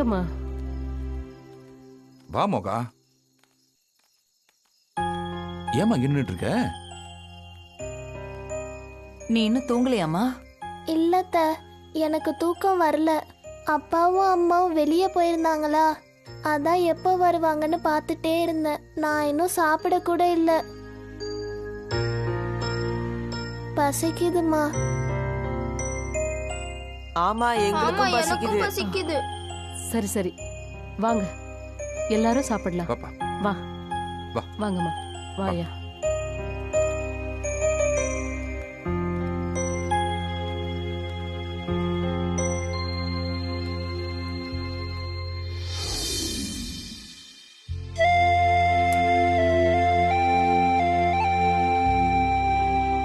வாங்கம்மா. வா மோகா. ஏமா நின்னுட்டு இருக்க? நீ இன்னும் தூங்கலையாமா? இல்லத்த, எனக்கு தூக்கம் வரல. அப்பாவும் அம்மாவும் வெளியே போயிருந்தாங்களா, அதான் எப்போ வருவாங்கன்னு பார்த்துட்டே இருந்தேன். நான் இன்னும் சாப்பிட கூட இல்லை. பசிக்குதுமா. ஆமா, எங்களுக்கும் பசிக்குது. சரி சரி, வாங்க எல்லாரும் சாப்பிடலாம். பாப்பா வா வா. வாங்கம்மா, வாயா.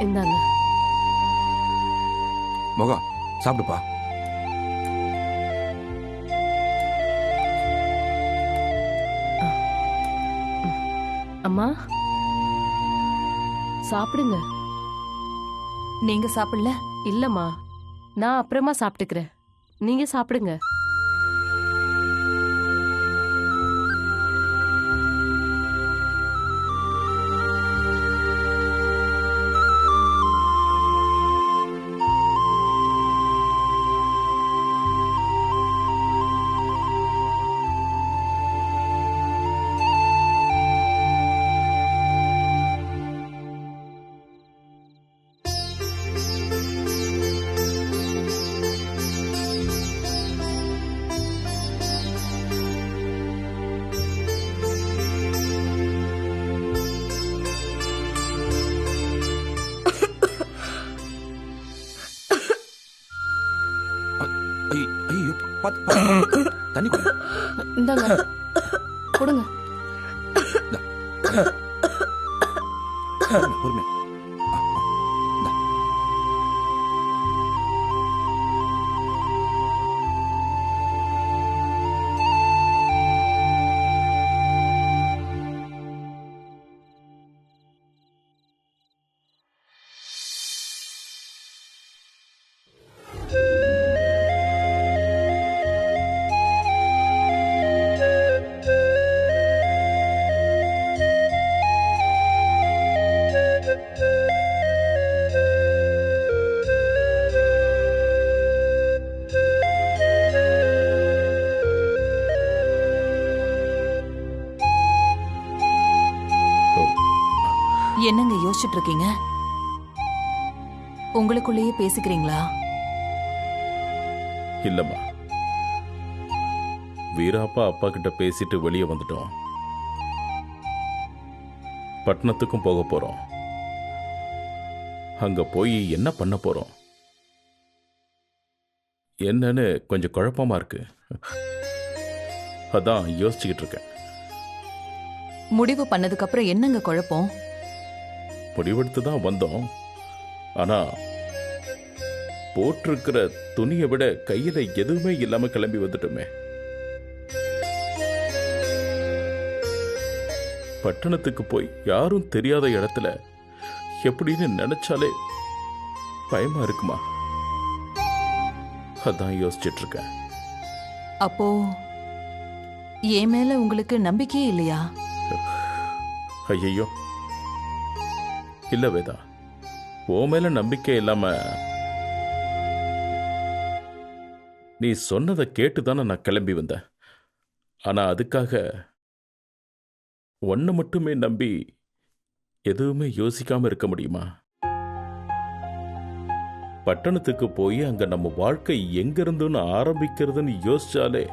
இந்தாங்க. மோகா சாப்பிடுப்பா. அம்மா சாப்பிடுங்க. நீங்க சாப்பிடல? இல்லம்மா, நான் அப்புறமா சாப்பிட்டுக்கிறேன். நீங்க சாப்பிடுங்க. ஐயோ, தண்ணி குடி. இந்தாங்க, கொடுங்க. பொறுமை. என்னங்க யோசிச்சுட்டு இருக்கீங்க? உங்களுக்குள்ளேயே பேசிக்கிறீங்களா? இல்லம்மா, வீராப்பா அப்பா கிட்ட பேசிட்டு வெளியே வந்துட்டோம். பட்டணத்துக்கும் போக போறோம். அங்க போய் என்ன பண்ண போறோம் என்னன்னு கொஞ்சம் குழப்பமா இருக்கு. அதான் யோசிச்சுக்கிட்டு இருக்கேன். முடிவு பண்ணதுக்கு அப்புறம் என்னங்க குழப்பம்? முடிவெடுத்து தான் வந்தோம். ஆனா போட்டிருக்கிற துணியை விட கையில எதுவுமே இல்லாம கிளம்பி வந்துட்டோமே. பட்டணத்துக்கு போய் யாரும் தெரியாத இடத்துல எப்படின்னு நினைச்சாலே பயமா இருக்குமா. அதான் யோசிச்சுட்டு இருக்கேன். அப்போ என் மேல உங்களுக்கு நம்பிக்கையே இல்லையா? ஐயோ இல்ல வேதா, ஓ மேல நம்பிக்கை இல்லாம நீ சொன்னதை கேட்டுதானே நான் கிளம்பி வந்தேன். ஆனா அதுக்காக ஒன்னு மட்டுமே நம்பி எதுவுமே யோசிக்காம இருக்க முடியுமா? பட்டணத்துக்கு போய் அங்க நம்ம வாழ்க்கை எங்க இருந்துன்னு ஆரம்பிக்கிறதுன்னு யோசிச்சாலே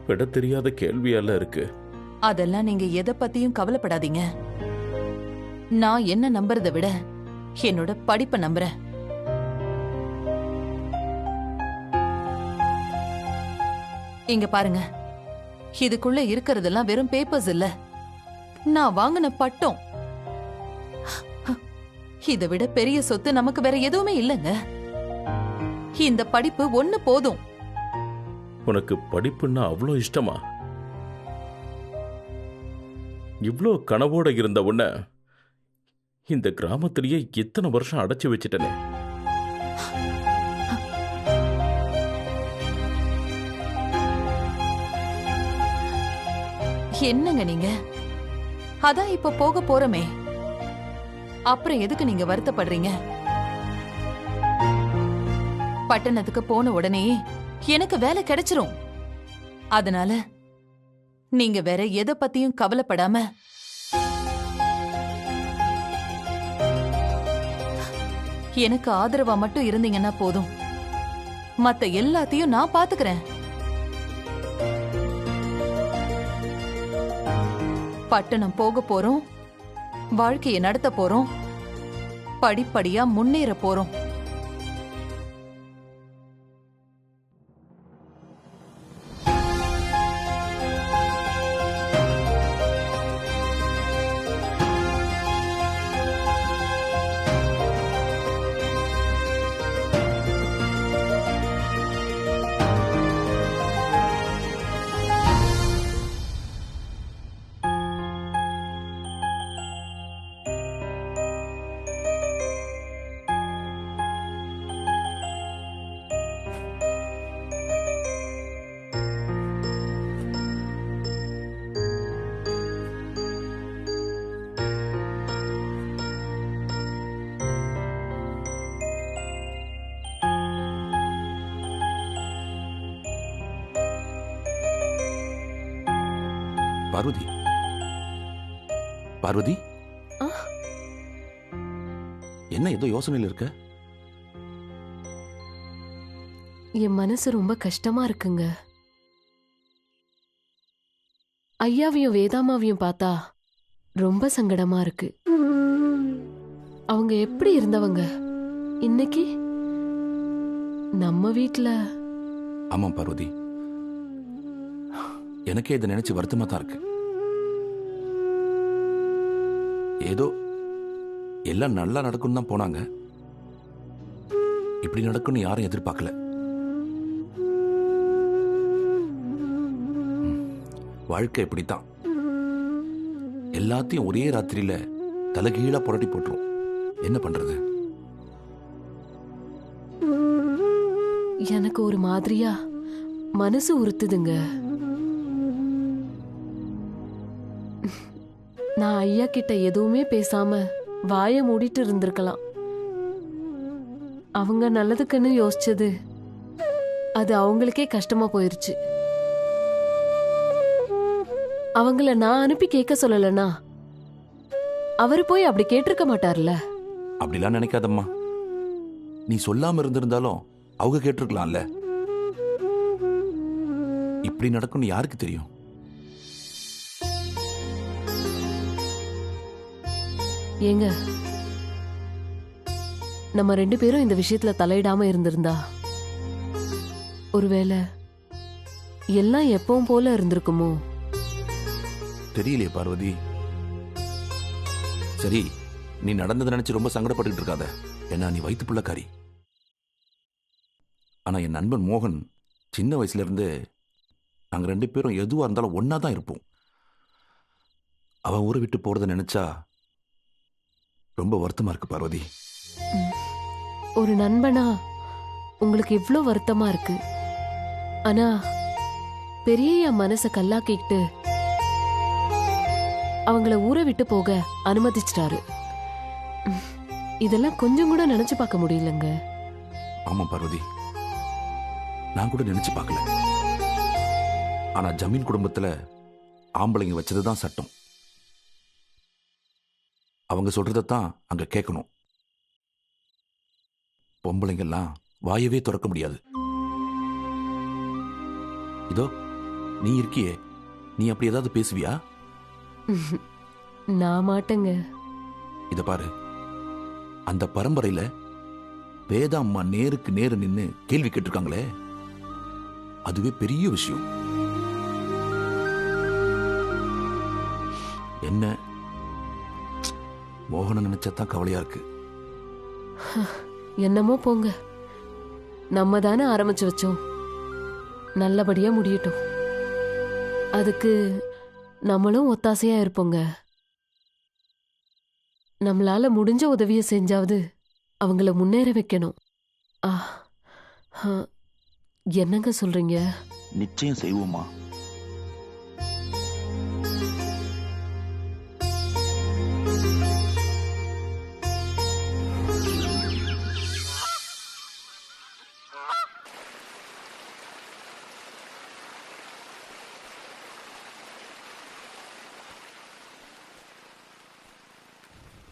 விட தெரியாத கேள்வியால இருக்கு. அதெல்லாம் நீங்க எதை பத்தியும் கவலைப்படாதீங்க. நான் என்ன நம்புறதை விட என்னோட படிப்பை நம்புறேன். இங்க பாருங்க, இதுக்குள்ள இருக்கிறதெல்லாம் வெறும் பேப்பர்ஸ் இல்ல, நான் வாங்கின பட்டம். இதை விட பெரிய சொத்து நமக்கு வேற எதுவுமே இல்லைங்க. இந்த படிப்பு ஒண்ணு போதும். உனக்கு படிப்புன்னா அவ்வளோ இஷ்டமா? இவ்வளோ கனவோட இருந்த உன்ன இந்த கிராமத்திலேயே இத்தனை வருஷம் அடைச்சு வச்சிட்டனே. என்னங்க நீங்க? அதான் இப்ப போக போறமே, அப்புறம் எதுக்கு நீங்க வருத்தப்படுறீங்க? பட்டணத்துக்கு போன உடனே எனக்கு வேலை கிடைச்சிரும். அதனால நீங்க வேற எதை பத்தியும் கவலைப்படாம எனக்கு ஆதரவா மட்டும் இருந்தீங்கன்னா போதும். மத்த எல்லாத்தையும் நான் பாத்துக்கிறேன். பட்டணம் போக போறோம், வாழ்க்கையை நடத்த போறோம், படிப்படியா முன்னேற போறோம். பார்வதி, பார்வதி, என்ன ஏதோ யோசனையில் இருக்க? என் மனசு ரொம்ப கஷ்டமா இருக்குங்க. ஐயாவையும் வேதாமாவையும் பார்த்தா ரொம்ப சங்கடமா இருக்கு. அவங்க எப்படி இருந்தவங்க இன்னைக்கு நம்ம வீட்ல? ஆமாம் பார்வதி, எனக்கே இதை நினைச்சு வருத்தமா தான் இருக்கு. ஏதோ எல்லாம் நல்லா நடக்கும் தான் போனாங்க. இப்படி நடக்கும்னு யாரும் எதிர்பார்க்கல. வாழ்க்கை இப்படித்தான், எல்லாத்தையும் ஒரே ராத்திரியில தலைகீழா புரட்டி போட்டுரும். என்ன பண்றது? எனக்கு ஒரு மாதிரியா மனசு உறுத்துதுங்க. நான் ஐயா கிட்ட எதுவுமே பேசாம வாயை மூடிட்டு இருந்திருக்கலாம். அவங்க நல்லதுக்குன்னு யோசிச்சது அது அவங்களுக்கே கஷ்டமா போயிருச்சு. அவங்கள நான் அனுப்பி கேட்க சொல்லலனா அவரு போய் அப்படி கேட்டிருக்க மாட்டார்ல. அப்படிலாம் நினைக்காதம்மா. நீ சொல்லாம இருந்திருந்தாலும் அவங்க கேட்டிருக்கலாம்ல. இப்படி நடக்கும்னு யாருக்கு தெரியும்? ஏங்க, நம்ம 2 பேரும் இந்த விஷயத்துல தலையிடாம இருந்திருந்தா ஒருவேளை எல்லாம் எப்பவும் போல இருந்திருக்குமோ? தெரியலையே பார்வதி. சரி, நீ நடந்ததை நினைச்சு ரொம்ப சங்கடப்பட்டுட்டு இருக்காத. ஏன்னா நீ வயிற்று பிள்ளைக்காரி. ஆனா என் நண்பன் மோகன் சின்ன வயசுல இருந்து நாங்க 2 பேரும் எதுவா இருந்தாலும் ஒன்னா தான் இருப்போம். அவன் ஊரை விட்டு போறதை நினைச்சா ரொம்ப வருத்தமா இருக்கு பார்வதி. ஒரு நண்பனா உங்களுக்கு இவ்ளோ வருத்தமா இருக்கு. ஆனா பெரிய மனச கல்லாக்கிட்டு அவங்கள ஊரை விட்டு போக அனுமதிச்சிட்டாரு. இதெல்லாம் கொஞ்சம் கூட நினைச்சு பார்க்க முடியலங்க. ஆமா பார்வதி, நான் கூட நினைச்சு பார்க்கல. ஆனா ஜமீன் குடும்பத்துல ஆம்பளைங்க வச்சதுதான் சட்டம். அவங்க சொல்றதான் அங்க கேட்கணும். பொம்பளைங்கெல்லாம் வாயவே திறக்க முடியாது. இதோ நீ இருக்கியே, நீ அப்படி ஏதாவது பேசுவியா? நான் மாட்டேங்க. இத பாரு, அந்த பரம்பரையில வேதா அம்மா நேருக்கு நேரு நின்னு கேள்வி கேட்டிருக்காங்களே, அதுவே பெரிய விஷயம். என்ன மோகன நினைச்சதான் கவலையா இருக்கு. என்னமோ போங்க, நம்ம தானே ஆரம்பிச்சு வச்சோம். நல்லபடியா முடியட்டும். அதுக்கு நம்மளும் ஒத்தாசையா இருப்போங்க. நம்மளால முடிஞ்ச உதவியை செஞ்சாவது அவங்கள முன்னேற வைக்கணும். என்னங்க சொல்றீங்க? நிச்சயம் செய்வோமா?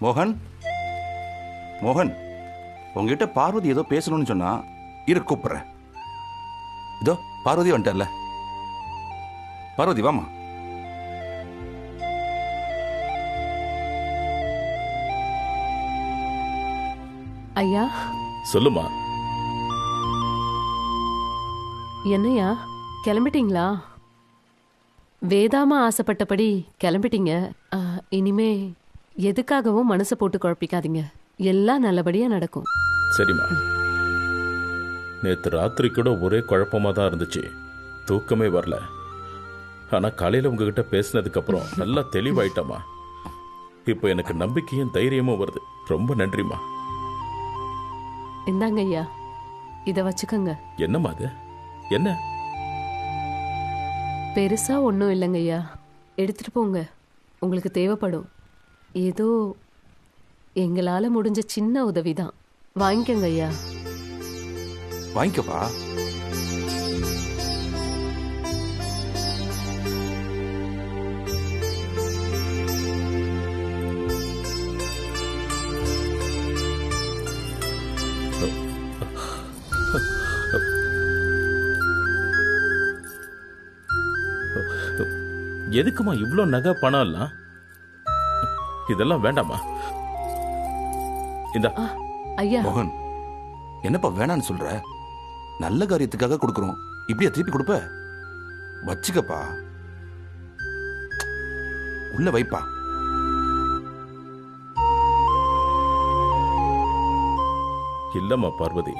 மோகன் மோகன், உங்ககிட்ட பார்வதி ஏதோ பேசணும்னு சொன்னா இரு கூப்பிடுறேன். இதோ பார்வதி வந்துட்டல. பார்வதி வாமா. ஐயா. சொல்லுமா. என்னையா கிளம்பிட்டீங்களா? வேதாமா ஆசைப்பட்டபடி கிளம்பிட்டீங்க. இனிமே எதுக்காகவும் மனசை போட்டு குழப்பிக்காதீங்க. எல்லாம் நல்லபடியா நடக்கும். சரிம்மா. நேற்று ராத்திரி கூட ஒரே குழப்பமா தான் இருந்துச்சு. தூக்கமே வரல. ஆனா காலையில உங்ககிட்ட பேசினதுக்கு அப்புறம் நல்லா தெளிவாயிட்டமா. இப்போ எனக்கு நம்பிக்கையும் தைரியமும் வருது. ரொம்ப நன்றிம்மா. இந்தாங்க ஐயா, இத வச்சுக்கோங்க. என்னம்மா அது? என்ன? பெருசா ஒன்றும் இல்லைங்க ஐயா, எடுத்துட்டு போங்க, உங்களுக்கு தேவைப்படும். ஏதோ எங்களால முடிஞ்ச சின்ன உதவிதான். வாங்கிக்கோங்க ஐயா. வாங்கிக்கப்பா. எதுக்குமா இவ்வளோ நகை பணம் எல்லாம்? இதெல்லாம் வேண்டாமா? இந்த ஐயா. மோகன், என்னப்பா வேணான்னு சொல்ற? நல்ல காரியத்துக்காக கொடுக்குறோம், இப்படியா திருப்பி கொடுப்ப? வச்சுக்கப்பா, உள்ள வைப்பா. இல்லம்மா பார்வதி,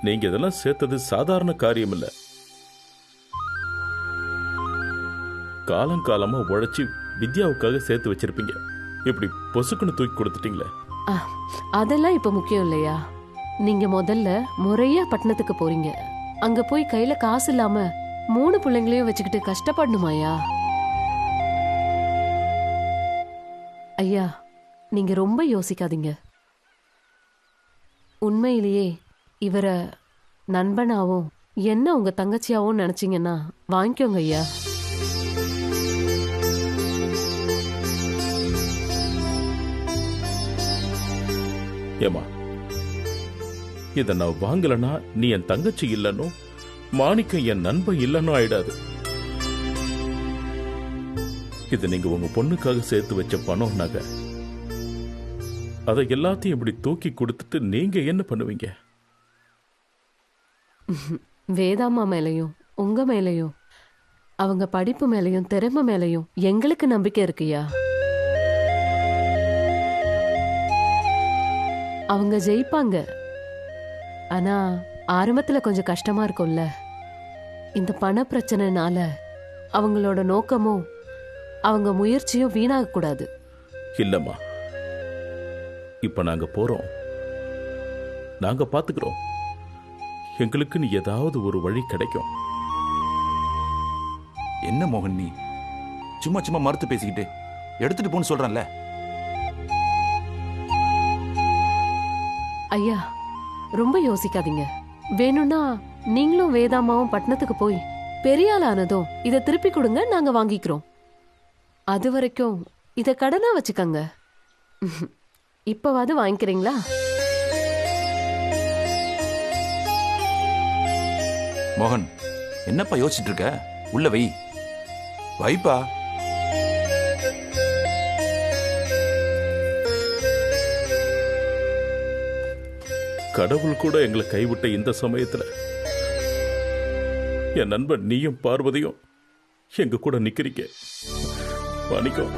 நீங்க இதெல்லாம் சேர்த்தது சாதாரண காரியம் இல்ல. காலங்காலமா உழைச்சி வித்யாவுக்காக சேர்த்து வச்சிருப்பீங்க. இப்படி பொசுக்குன்னு தூக்கி கொடுத்துட்டீங்களே. அதெல்லாம் இப்ப முக்கியம் இல்லையா? நீங்க முதல்ல முறையா பட்டணத்துக்கு போறீங்க. அங்க போய் கையில காசு இல்லாம 3 பிள்ளைங்களையும் வச்சுக்கிட்டு கஷ்டப்படணுமாயா? ஐயா, நீங்க ரொம்ப யோசிக்காதீங்க. உண்மையிலேயே இவரை நண்பனாவும் என்ன உங்க தங்கச்சியாவும் நினைச்சீங்கன்னா வாங்கிக்கோங்க ஐயா. ஏமா, இத நான் வாங்கலன்னா நீ என் தங்கச்சி இல்லன்னு, மாணிக்கம் என் நண்பன் இல்லன்னு ஆயிடாது. இது நீங்க உங்க பொண்ணுக்காக சேர்த்து வச்ச பணம், நகை. அதை எல்லாத்தையும் இப்படி தூக்கி கொடுத்துட்டு நீங்க என்ன பண்ணுவீங்க? வேதாம்மா மேலையும் உங்க மேலையும் அவங்க படிப்பு மேலையும் திறமை மேலையும் எங்களுக்கு நம்பிக்கை இருக்குயா. அவங்க ஜெயிப்பாங்க. ஆனா ஆரம்பத்துல கொஞ்சம் கஷ்டமா இருக்கும்ல. இந்த பண பிரச்சனைனால அவங்களோட நோக்கமும் அவங்க முயற்சியும் வீணாக கூடாது. இல்லம்மா, இப்ப நாங்க போறோம், நாங்க பாத்துக்கிறோம். எங்களுக்குன்னு ஏதாவது ஒரு வழி கிடைக்கும். என்ன மோகன், நீ சும்மா சும்மா மறுத்து பேசிக்கிட்டு எடுத்துட்டு போன்னு சொல்றேன்ல. ஐயா, ரொம்ப யோசிக்காதீங்க. வேணும்னா நீங்களும் வேதாமாவும் பட்டணத்துக்கு போய் பெரிய ஆள் ஆனதும் இதை திருப்பி கொடுங்க, நாங்க வாங்கிக்கிறோம். அது வரைக்கும் இத கடனா வச்சுக்கங்க. இப்பவாது வாங்கிக்கிறீங்களா? மோகன், என்னப்பா யோசிச்சுட்டு இருக்க? உள்ள வை, வைப்பா. கடவுள் கூட எங்களை கைவிட்ட இந்த சமயத்துல என் நண்பன் நீயும் பார்வதியும் எங்க கூட நிக்கிறீங்க. மாணிக்கம்,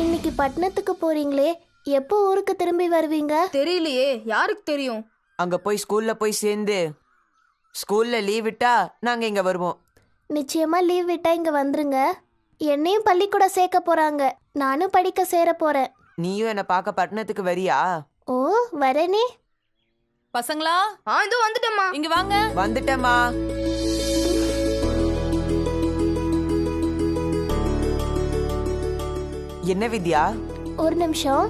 இன்னைக்கு பட்டணத்துக்கு போறீங்களே, எப்போ ஊருக்கு திரும்பி வருவீங்க? தெரியலையே, யாருக்கு தெரியும்? அங்க போய் ஸ்கூல்ல போய் சேர்ந்து ஸ்கூல்ல லீவ் விட்டா நாங்க இங்க வருவோம். நிச்சயமா லீவ் விட்டா இங்க வந்துருங்க. என்னையும் பள்ளிக்கூடம் சேர்க்க போறாங்க, நானும் படிக்க சேர போறேன். நீயும் என்ன பார்க்க பட்டணத்துக்கு வரியா? ஓ, வரேனே. பசங்களா இதோ வந்துட்டேம்மா. இங்க வாங்க. வந்துட்டேம்மா. என்ன வித்யா? ஒரு நிமிஷம்.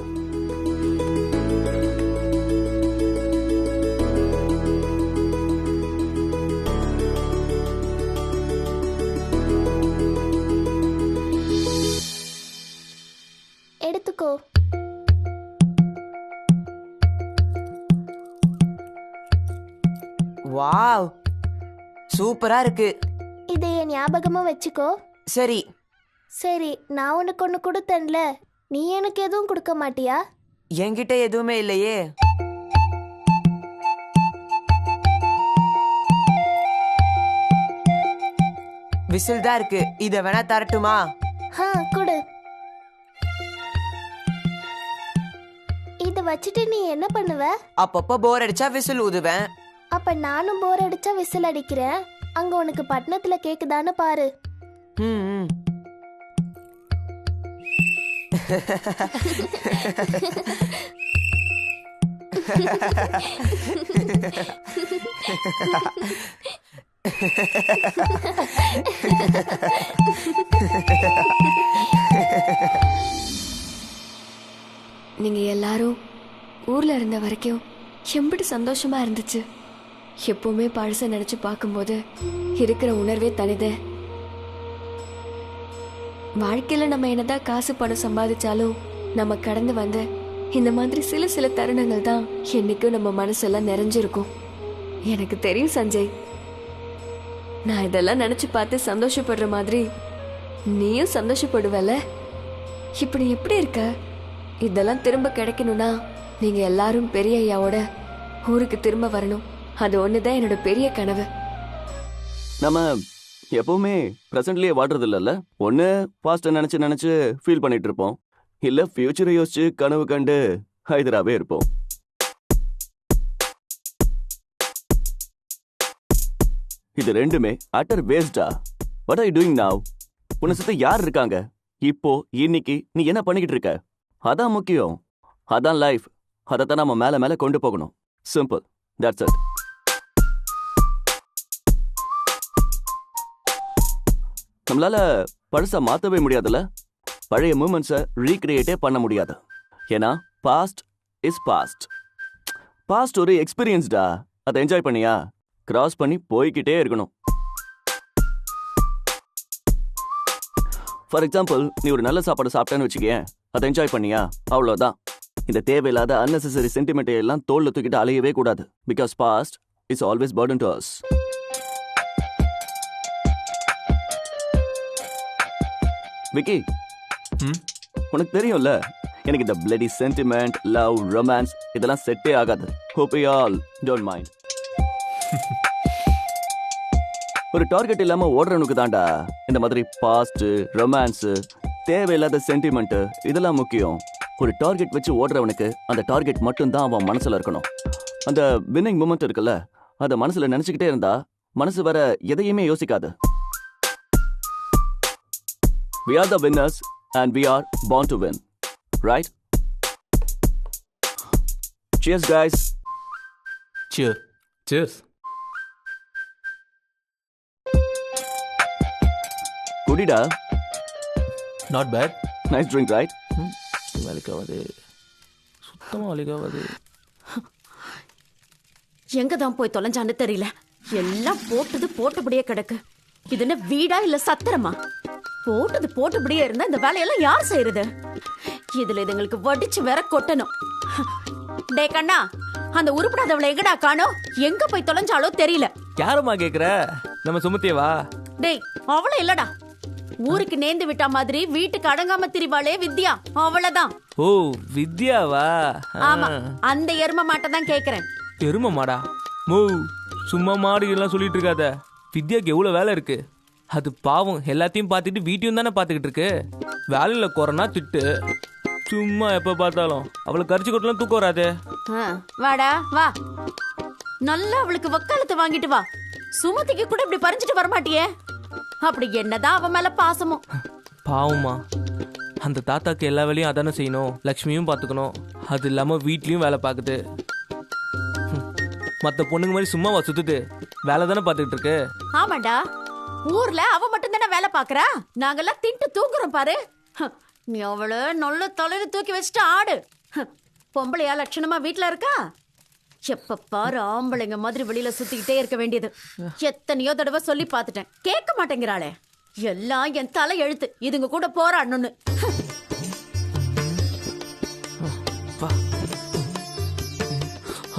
எடுத்துக்கோ. வாவ், சூப்பரா இருக்கு. இதைய ஞாபகமா வச்சுக்கோ. சரி. சரி, நான் உனக்கு ஒன்று கொடுத்தேன்ல, நீ எனக்கு எதுவும் கொடுக்க மாட்டியா? என்கிட்ட எதுவுமே இல்லையே. விசில் தான் இருக்கு. இத வேணா தரட்டுமா? கொடு. இத வச்சுட்டு நீ என்ன பண்ணுவ? அப்பப்ப போர் அடிச்சா விசில் ஊதுவேன். அப்ப நானும் போர் அடிச்சா விசில் அடிக்கிறேன். அங்க உனக்கு பட்டணத்துல கேக்குதான்னு பாரு. ம். நீங்க எல்லாரும் ஊர்ல இருந்த வரைக்கும் எம்பிட்டு சந்தோஷமா இருந்துச்சு. எப்பவுமே பழச நினைச்சு பார்க்கும்போது இருக்கிற உணர்வே தனிது. வாழ்க்கையில நம்ம என்னதான் காசு பணம் சம்பாதிச்சாலும் நம்ம கடந்து வந்த இந்த மாதிரி சில சில தருணங்கள் தான் என்னைக்கும் நம்ம மனசெல்லாம் நிறைஞ்சிருக்கும். எனக்கு தெரியும் சஞ்சய், நான் இதெல்லாம் நினைச்சு பார்த்து சந்தோஷப்படுற மாதிரி நீயும் சந்தோஷப்படுவல. இப்ப நீ எப்படி இருக்க? இதெல்லாம் திரும்ப கிடைக்கணும்னா நீங்க எல்லாரும் பெரிய ஐயாவோட ஊருக்கு திரும்ப வரணும். அது ஒண்ணுதான் என்னோட பெரிய கனவு. நம்ம எப்பவுமே பிரசன்ட்லயே வாழ்றது இல்லைல்ல. ஒன்று பாஸ்ட்டை நினச்சி ஃபீல் பண்ணிட்டு இருப்போம், இல்லை ஃபியூச்சரை யோசிச்சு கனவு கண்டு ஹைதராகவே இருப்போம். இது ரெண்டுமே அட்டர் வேஸ்டா. What are you doing now? உன்னை சுத்த யார் இருக்காங்க? இப்போ இன்னைக்கு நீ என்ன பண்ணிக்கிட்டு இருக்க? அதான் முக்கியம். அதான் லைஃப். அதைத்தான் நம்ம மேல மேல கொண்டு போகணும். சிம்பிள். That's it. நம்மளால பழச மாத்தவே முடியாதுல்ல. பழைய மூமெண்ட்ஸை ரீக்ரியேட்டே பண்ண முடியாது. ஏன்னா பாஸ்ட் இஸ் பாஸ்ட். பாஸ்ட் ஒரு எக்ஸ்பீரியன்ஸ்டா. அதை என்ஜாய் பண்ணியா கிராஸ் பண்ணி போய்கிட்டே இருக்கணும். ஃபார் எக்ஸாம்பிள், நீ ஒரு நல்ல சாப்பாடு சாப்பிட்டேன்னு வச்சுக்கேன், அதை என்ஜாய் பண்ணியா, அவ்வளோதான். இந்த தேவையில்லாத அன்னெசரி சென்டிமெண்ட்டை எல்லாம் தோல்ல தூக்கிட்டு அலையவே கூடாது. Because past is always burden to us. Vicky, உனக்கு தெரியும்ல, எனக்கு இந்த பிளடி சென்டிமெண்ட், லவ், ரொமான்ஸ் இதெல்லாம் செட்டே ஆகாது. Hope you all don't mind. ஒரு டார்கெட் இல்லாம ஓடுறவனுக்கு தாண்டா இந்த மாதிரி பாஸ்ட், ரொமான்ஸ், தேவையில்லாத சென்டிமெண்ட் இதெல்லாம் முக்கியம். ஒரு டார்கெட் வச்சு ஓடுறவனுக்கு அந்த டார்கெட் மட்டும் தான் அவன் மனசுல இருக்கணும். அந்த வின்னிங் மூமெண்ட் இருக்குல்ல, அதை மனசுல நினைச்சுக்கிட்டே இருந்தா மனசு வர எதையுமே யோசிக்காது. We are the winners and we are born to win. Right? Cheers, guys. Cheers. Cheers. குடிடா. Not bad. Nice drink, right? வலிக்காவது, சுத்தமா வலிக்காவது. எங்க தான் போய் தொலைஞ்சான்னு தெரியல. எல்லாம் போட்டது போட்டபடியே கிடக்கு. இது என்ன வீடா இல்ல சத்திரமா? போட்டது போட்டபடியே இருந்தா இந்த வேலையெல்லாம் யார் செய்யறது? இதுல இதுங்களுக்கு வடிச்சு வேற கொட்டணும். டே கண்ணா, அந்த உருப்படாதவளை எங்கடா காணோம்? எங்க போய் தொலைஞ்சாலோ தெரியல. யாரம்மா கேக்குற? நம்ம சுமத்தியவா? டேய், அவள இல்லடா. ஊருக்கு நேர்ந்து விட்டா மாதிரி வீட்டுக்கு அடங்காம திரிவாளே வித்யா, அவளதான். ஓ, வித்யாவா? ஆமா, அந்த எரும மாட்டை தான் கேக்குறேன். எரும மாடா? மோ, சும்மா மாடு எல்லாம் சொல்லிட்டு இருக்காத. வித்யாக்கு எவ்வளவு வேலை இருக்கு. அது பாவம் எல்லாத்தையும் பார்த்துட்டு வீட்டையும் தானே பார்த்துக்கிட்டு இருக்கு. வேலையில குறனா திட்டு. சும்மா எப்ப பார்த்தாலும் அவளை கரிச்சு கொட்டலாம் தூக்கம் வராது. வாடா வா, நல்லா அவளுக்கு வக்காலத்தை வாங்கிட்டு வா. சுமதிக்கு கூட இப்படி பறிஞ்சிட்டு வரமாட்டியே. அப்படி என்னதான் அவன் மேல பாசமோ. பாவமா, அந்த தாத்தாக்கு எல்லா வேலையும் அதானே செய்யணும். லக்ஷ்மியும் பார்த்துக்கணும். அது இல்லாம வீட்லயும் வேலை பார்க்குது. மற்ற பொண்ணுங்க மாதிரி சும்மாவா சுத்துது வேலை தானே பார்த்துக்கிட்டு இருக்கு. ஆமாண்டா, ஊர்ல அவ மட்டும் தானே வேலை பாக்குறா, நாங்கெல்லாம் தின்ட்டு தூங்குறோம் பாரு. நீ அவள நல்ல தலையில தூக்கி வச்சுட்டு ஆடு. பொம்பளையா லட்சணமா வீட்டுல இருக்கா? எப்ப பாரு ஆம்பளைங்க மாதிரி வெளியில சுத்திக்கிட்டே இருக்க வேண்டியது. எத்தனையோ தடவை சொல்லி பார்த்துட்டேன், கேட்க மாட்டேங்கிறாளே. எல்லாம் என் தலை எழுத்து, இதுங்க கூட போராடணும்னு.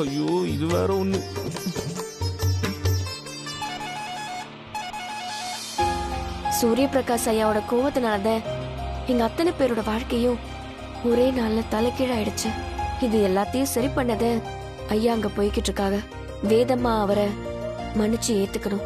ஐயோ இது வேற ஒண்ணு. சூரிய பிரகாஷ் ஐயாவோட கோவத்தினாலதான் எங்க அத்தனை பேரோட வாழ்க்கையும் ஒரே நாள்ல தலைகீழாயிடுச்சு. இது எல்லாத்தையும் சரி பண்ணது ஐயா அங்க போய்கிட்டு இருக்காங்க. வேதம்மா அவரை மன்னிச்சு ஏத்துக்கணும்.